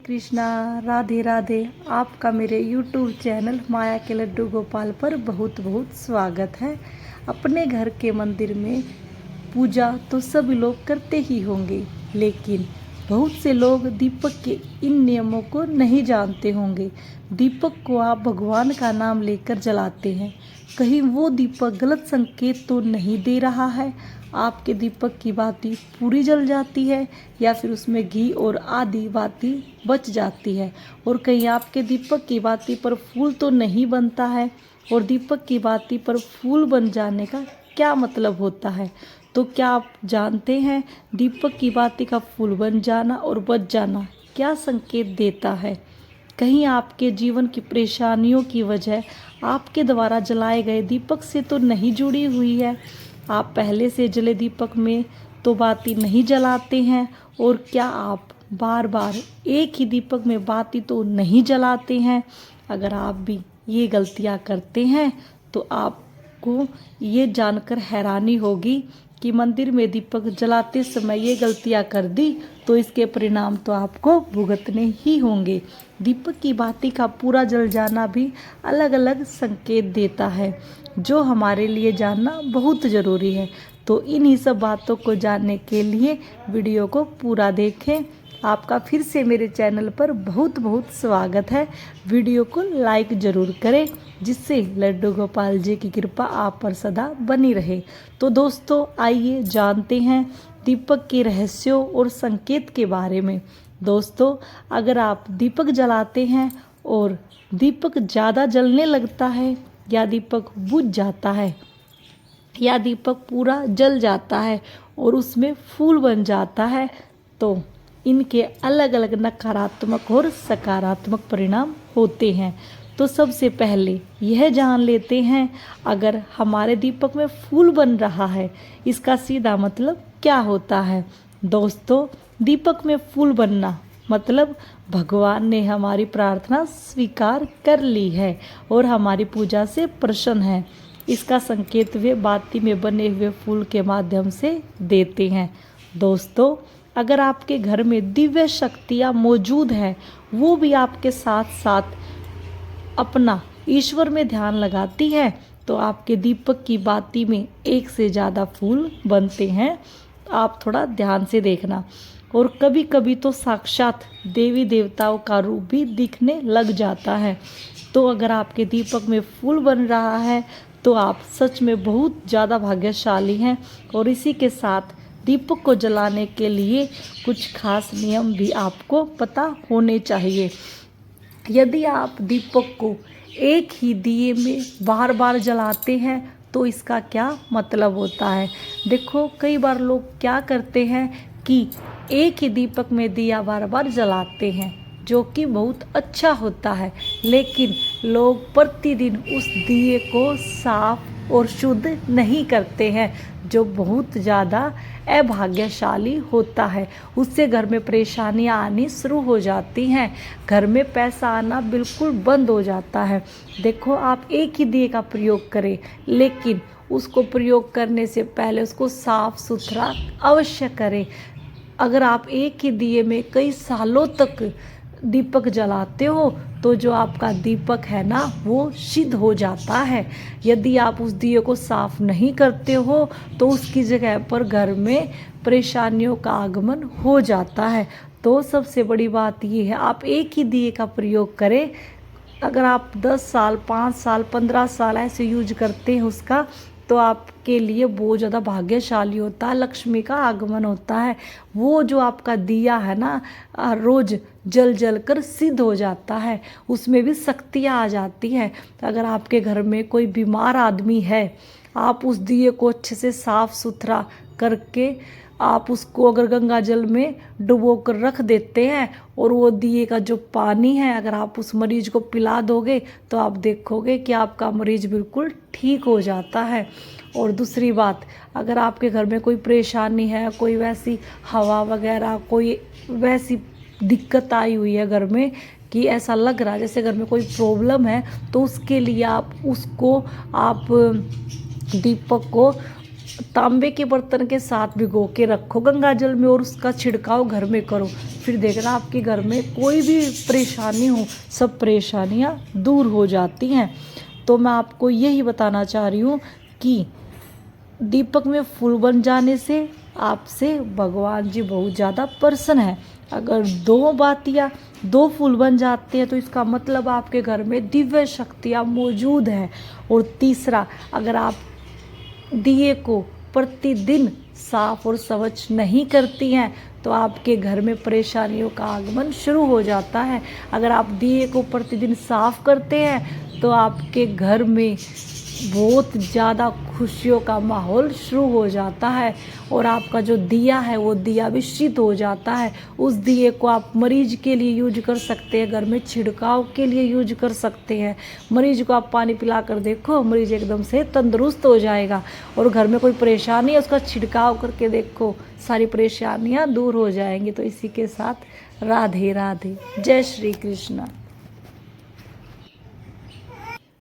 कृष्णा, राधे राधे। आपका मेरे YouTube channel माया के लड्डू गोपाल पर बहुत बहुत स्वागत है। अपने घर के मंदिर में पूजा तो सभी लोग करते ही होंगे, लेकिन बहुत से लोग दीपक के इन नियमों को नहीं जानते होंगे। दीपक को आप भगवान का नाम लेकर जलाते हैं, कहीं वो दीपक गलत संकेत तो नहीं दे रहा है? आपके दीपक की बाती पूरी जल जाती है या फिर उसमें घी और आदि बाती बच जाती है? और कहीं आपके दीपक की बाती पर फूल तो नहीं बनता है? और दीपक की बाती पर फूल बन जाने का क्या मतलब होता है? तो क्या आप जानते हैं दीपक की बाती का फूल बन जाना और बच जाना क्या संकेत देता है? कहीं आपके जीवन की परेशानियों की वजह आपके द्वारा जलाए गए दीपक से तो नहीं जुड़ी हुई है? आप पहले से जले दीपक में तो बाती नहीं जलाते हैं? और क्या आप बार बार एक ही दीपक में बाती तो नहीं जलाते हैं? अगर आप भी ये गलतियां करते हैं तो आपको ये जानकर हैरानी होगी कि मंदिर में दीपक जलाते समय ये गलतियां कर दी तो इसके परिणाम तो आपको भुगतने ही होंगे। दीपक की बाती का पूरा जल जाना भी अलग अलग संकेत देता है, जो हमारे लिए जानना बहुत ज़रूरी है। तो इन्हीं सब बातों को जानने के लिए वीडियो को पूरा देखें। आपका फिर से मेरे चैनल पर बहुत बहुत स्वागत है। वीडियो को लाइक ज़रूर करें, जिससे लड्डू गोपाल जी की कृपा आप पर सदा बनी रहे। तो दोस्तों, आइए जानते हैं दीपक के रहस्यों और संकेत के बारे में। दोस्तों, अगर आप दीपक जलाते हैं और दीपक ज़्यादा जलने लगता है, या दीपक बुझ जाता है, या दीपक पूरा जल जाता है और उसमें फूल बन जाता है, तो इनके अलग अलग नकारात्मक और सकारात्मक परिणाम होते हैं। तो सबसे पहले यह जान लेते हैं, अगर हमारे दीपक में फूल बन रहा है, इसका सीधा मतलब क्या होता है? दोस्तों, दीपक में फूल बनना मतलब भगवान ने हमारी प्रार्थना स्वीकार कर ली है और हमारी पूजा से प्रसन्न है। इसका संकेत वे बाती में बने हुए फूल के माध्यम से देते हैं। दोस्तों, अगर आपके घर में दिव्य शक्तियाँ मौजूद हैं, वो भी आपके साथ साथ अपना ईश्वर में ध्यान लगाती है, तो आपके दीपक की बाती में एक से ज़्यादा फूल बनते हैं। आप थोड़ा ध्यान से देखना। और कभी कभी तो साक्षात देवी देवताओं का रूप भी दिखने लग जाता है। तो अगर आपके दीपक में फूल बन रहा है तो आप सच में बहुत ज़्यादा भाग्यशाली हैं। और इसी के साथ दीपक को जलाने के लिए कुछ खास नियम भी आपको पता होने चाहिए। यदि आप दीपक को एक ही दिए में बार बार जलाते हैं तो इसका क्या मतलब होता है? देखो, कई बार लोग क्या करते हैं कि एक ही दीपक में दिया बार बार जलाते हैं, जो कि बहुत अच्छा होता है, लेकिन लोग प्रतिदिन उस दिए को साफ और शुद्ध नहीं करते हैं, जो बहुत ज़्यादा अभाग्यशाली होता है। उससे घर में परेशानियां आनी शुरू हो जाती हैं, घर में पैसा आना बिल्कुल बंद हो जाता है। देखो, आप एक ही दिए का प्रयोग करें, लेकिन उसको प्रयोग करने से पहले उसको साफ सुथरा अवश्य करें। अगर आप एक ही दिए में कई सालों तक दीपक जलाते हो तो जो आपका दीपक है ना, वो सिद्ध हो जाता है। यदि आप उस दिए को साफ नहीं करते हो तो उसकी जगह पर घर में परेशानियों का आगमन हो जाता है। तो सबसे बड़ी बात ये है, आप एक ही दिए का प्रयोग करें। अगर आप 10 साल, 5 साल, 15 साल ऐसे यूज करते हैं उसका, तो आपके लिए बहुत ज़्यादा भाग्यशाली होता है, लक्ष्मी का आगमन होता है। वो जो आपका दिया है ना, रोज जल जल कर सिद्ध हो जाता है, उसमें भी शक्तियाँ आ जाती हैं। तो अगर आपके घर में कोई बीमार आदमी है, आप उस दिए को अच्छे से साफ सुथरा करके आप उसको अगर गंगा जल में डुबो कर रख देते हैं, और वो दिए का जो पानी है अगर आप उस मरीज को पिला दोगे, तो आप देखोगे कि आपका मरीज बिल्कुल ठीक हो जाता है। और दूसरी बात, अगर आपके घर में कोई परेशानी है, कोई वैसी हवा वगैरह, कोई वैसी दिक्कत आई हुई है घर में कि ऐसा लग रहा है जैसे घर में कोई प्रॉब्लम है, तो उसके लिए आप दीपक को तांबे के बर्तन के साथ भिगो के रखो गंगा जल में और उसका छिड़काव घर में करो। फिर देखना आपके घर में कोई भी परेशानी हो, सब परेशानियां दूर हो जाती हैं। तो मैं आपको यही बताना चाह रही हूँ कि दीपक में फूल बन जाने से आपसे भगवान जी बहुत ज़्यादा प्रसन्न है। अगर दो बातियाँ, दो फूल बन जाते हैं तो इसका मतलब आपके घर में दिव्य शक्तियाँ मौजूद हैं। और तीसरा, अगर आप दिए को प्रतिदिन साफ और स्वच्छ नहीं करती हैं तो आपके घर में परेशानियों का आगमन शुरू हो जाता है। अगर आप दिए को प्रतिदिन साफ करते हैं तो आपके घर में बहुत ज़्यादा खुशियों का माहौल शुरू हो जाता है और आपका जो दिया है वो दिया भी शीत हो जाता है। उस दिए को आप मरीज के लिए यूज कर सकते हैं, घर में छिड़काव के लिए यूज कर सकते हैं। मरीज को आप पानी पिला कर देखो, मरीज एकदम से तंदुरुस्त हो जाएगा। और घर में कोई परेशानी है उसका छिड़काव करके देखो, सारी परेशानियाँ दूर हो जाएंगी। तो इसी के साथ राधे राधे, जय श्री कृष्णा।